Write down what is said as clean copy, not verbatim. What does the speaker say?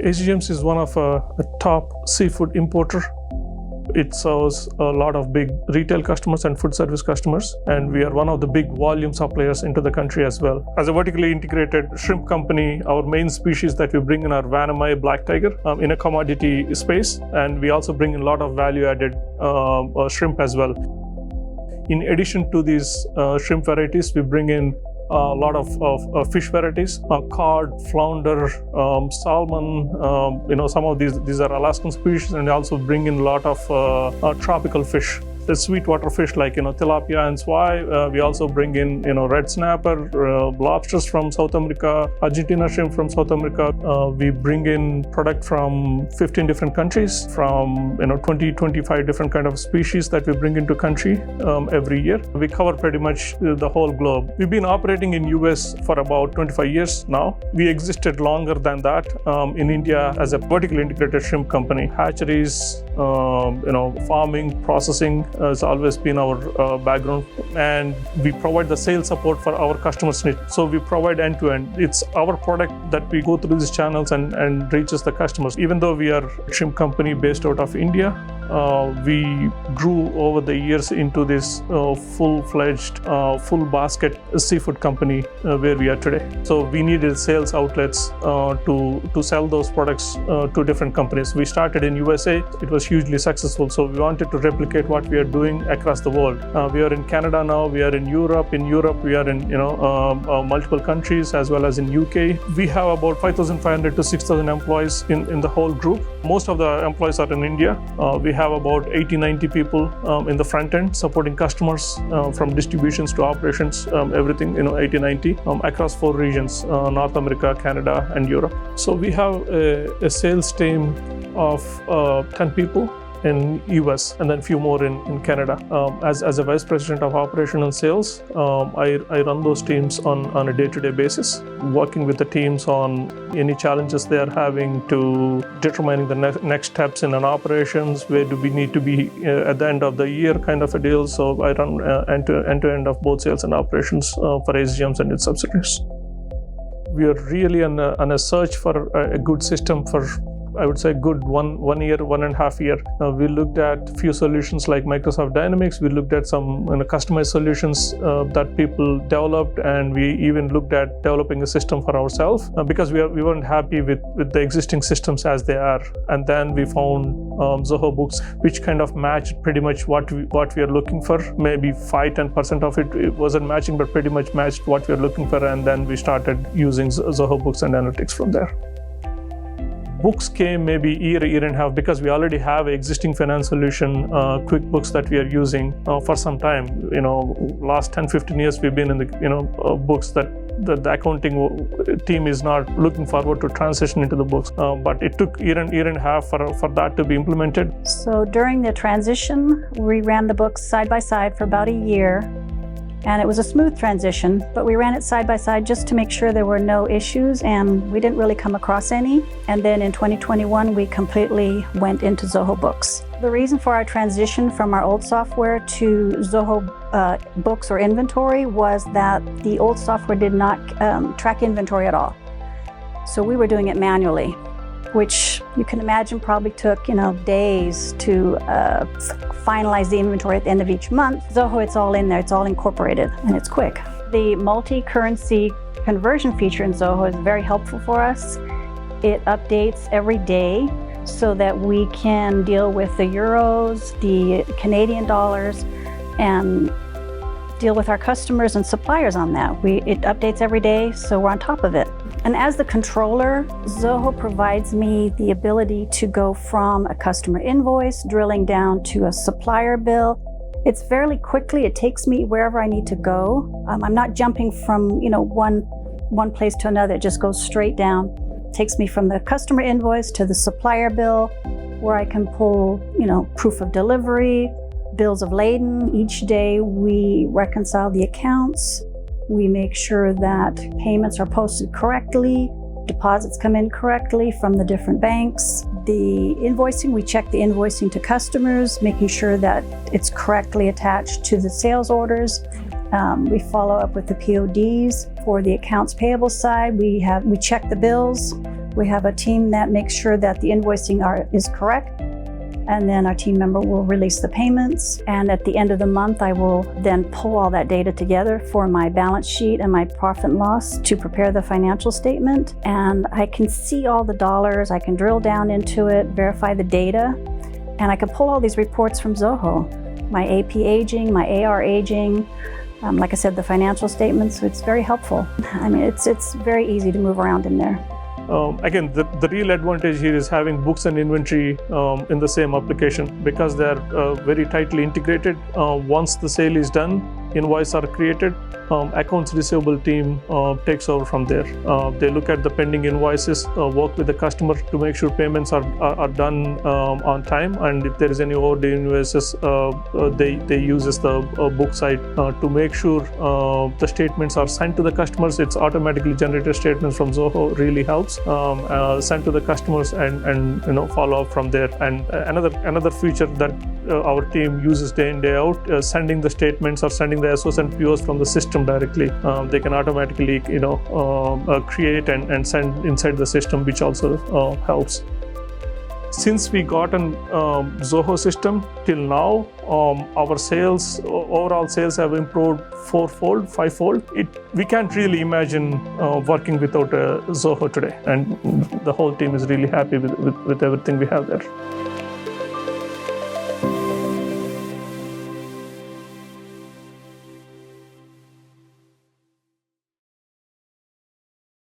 ACGMs is one of a top seafood importer. It serves a lot of big retail customers and food service customers, and we are one of the big volume suppliers into the country as well. As a vertically integrated shrimp company, our main species that we bring in are Vannamei Black Tiger in a commodity space, and we also bring in a lot of value-added shrimp as well. In addition to these shrimp varieties, we bring in a lot of fish varieties, cod, flounder, salmon. Some of these are Alaskan species, and also bring in a lot of tropical fish. The sweetwater fish like tilapia and swai. We also bring in red snapper, lobsters from South America, Argentina shrimp from South America. We bring in product from 15 different countries, from 20-25 different kind of species that we bring into country every year. We cover pretty much the whole globe. We've been operating in US for about 25 years now. We existed longer than that in India as a vertically integrated shrimp company. Hatcheries, farming, processing has always been our background, and we provide the sales support for our customers' needs. So we provide end-to-end. It's our product that we go through these channels and reaches the customers. Even though we are a shrimp company based out of India, we grew over the years into this full-fledged, full basket seafood company where we are today. So we needed sales outlets to sell those products to different companies. We started in USA. It was hugely successful. So we wanted to replicate what we are doing across the world. We are in Canada now. We are in Europe. In Europe, we are in multiple countries as well as in UK. We have about 5,500 to 6,000 employees in the whole group. Most of the employees are in India. We have about 80-90 people in the front end supporting customers from distributions to operations, everything 80-90 across 4 regions: North America, Canada, and Europe. So we have a sales team of 10 people in US and then a few more in Canada. As a vice president of operation and sales, I run those teams on a day-to-day basis, working with the teams on any challenges they are having, to determining the next steps in an operations. Where do we need to be at the end of the year, kind of a deal. So I run end-to-end of both sales and operations for ACGMs and its subsidiaries. We are really on a search for a good system for, I would say, good 1 year, 1.5 years. We looked at few solutions like Microsoft Dynamics. We looked at some customized solutions that people developed, and we even looked at developing a system for ourselves because we weren't happy with the existing systems as they are. And then we found Zoho Books, which kind of matched pretty much what we are looking for. Maybe 5-10% of it wasn't matching, but pretty much matched what we are looking for. And then we started using Zoho Books and Analytics from there. Books came maybe year and a half because we already have an existing finance solution, QuickBooks, that we are using for some time. Last 10-15 years we've been in the books that the accounting team is not looking forward to transition into the books. But it took year and a half for that to be implemented. So during the transition, we ran the books side by side for about a year. And it was a smooth transition, but we ran it side by side just to make sure there were no issues, and we didn't really come across any. And then in 2021, we completely went into Zoho Books. The reason for our transition from our old software to Zoho Books or inventory was that the old software did not track inventory at all. So we were doing it manually, which you can imagine probably took days to finalize the inventory at the end of each month. Zoho, it's all in there, it's all incorporated, and it's quick. The multi-currency conversion feature in Zoho is very helpful for us. It updates every day so that we can deal with the euros, the Canadian dollars, and deal with our customers and suppliers on that. It updates every day, so we're on top of it. And as the controller, Zoho provides me the ability to go from a customer invoice, drilling down to a supplier bill. It's fairly quickly, it takes me wherever I need to go. I'm not jumping from one place to another, it just goes straight down. It takes me from the customer invoice to the supplier bill, where I can pull proof of delivery, bills of lading. Each day we reconcile the accounts. We make sure that payments are posted correctly, deposits come in correctly from the different banks. The invoicing, we check the invoicing to customers, making sure that it's correctly attached to the sales orders. We follow up with the PODs. For the accounts payable side, we check the bills. We have a team that makes sure that the invoicing is correct, and then our team member will release the payments. And at the end of the month, I will then pull all that data together for my balance sheet and my profit and loss to prepare the financial statement. And I can see all the dollars, I can drill down into it, verify the data, and I can pull all these reports from Zoho. My AP aging, my AR aging, like I said, the financial statements, so it's very helpful. I mean, it's very easy to move around in there. Again, the real advantage here is having books and inventory in the same application, because they're very tightly integrated. Once the sale is done, invoices are created, accounts receivable team takes over from there. They look at the pending invoices, work with the customer to make sure payments are done on time, and if there is any overdue invoices, they use the book side to make sure the statements are sent to the customers. It's automatically generated statements from Zoho, really helps. Sent to the customers and follow up from there. And another feature that our team uses day in day out, sending the statements or sending the SOs and POs from the system directly. They can automatically create and send inside the system, which also helps. Since we got an Zoho system till now, our sales, overall sales have improved fourfold, fivefold. We can't really imagine working without Zoho today, and the whole team is really happy with everything we have there.